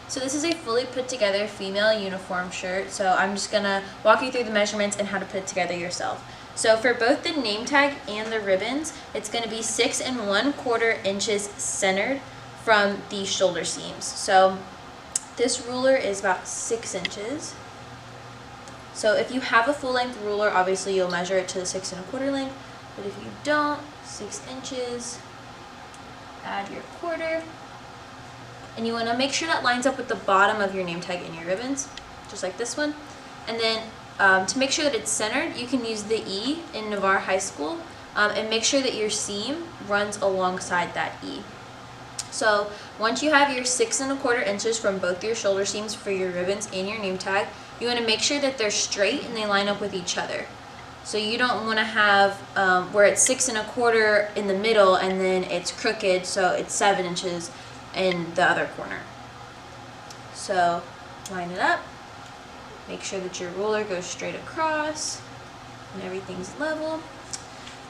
So this is a fully put together female uniform shirt. So I'm just gonna walk you through the measurements and how to put it together yourself. So for both the name tag and the ribbons, it's gonna be 6 1/4 inches centered from the shoulder seams. So this ruler is about 6 inches. So if you have a full length ruler, obviously you'll measure it to the 6 1/4 length, but if you don't, 6 inches, add your quarter, and you wanna make sure that lines up with the bottom of your name tag and your ribbons, just like this one. And then to make sure that it's centered, you can use the E in Navarre High School, and make sure that your seam runs alongside that E. So once you have your 6 1/4 inches from both your shoulder seams for your ribbons and your name tag, you want to make sure that they're straight and they line up with each other. So you don't want to have where it's 6 1/4 in the middle and then it's crooked, so it's 7 inches in the other corner. So line it up, make sure that your ruler goes straight across and everything's level.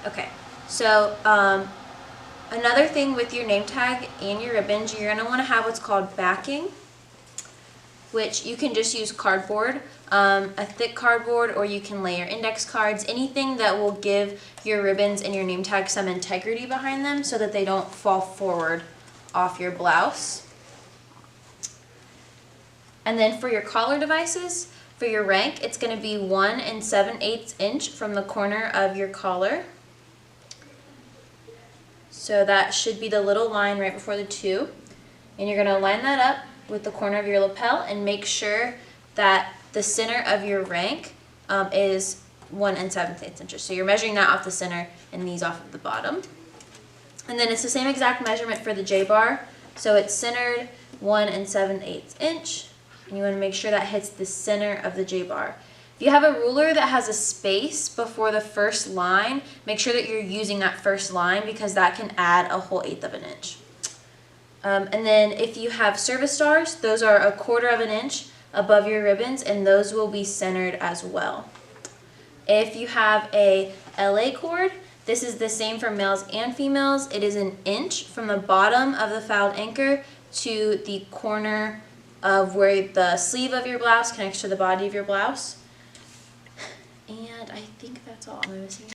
Okay, so another thing with your name tag and your ribbons, you're going to want to have what's called backing, which you can just use cardboard, a thick cardboard, or you can layer index cards, anything that will give your ribbons and your name tag some integrity behind them so that they don't fall forward off your blouse. And then for your collar devices, for your rank, it's going to be 1 7/8 inch from the corner of your collar. So that should be the little line right before the 2. And you're going to line that up with the corner of your lapel and make sure that the center of your rank is 1 7/8 inches. So you're measuring that off the center and these off of the bottom. And then it's the same exact measurement for the J-bar. So it's centered 1 7/8 inch. And you want to make sure that hits the center of the J-bar. If you have a ruler that has a space before the first line, make sure that you're using that first line because that can add a whole 1/8 of an inch. And then if you have service stars, those are 1/4 inch above your ribbons, and those will be centered as well. If you have a LA cord, this is the same for males and females. It is 1 inch from the bottom of the fouled anchor to the corner of where the sleeve of your blouse connects to the body of your blouse. And I think that's all. Am I missing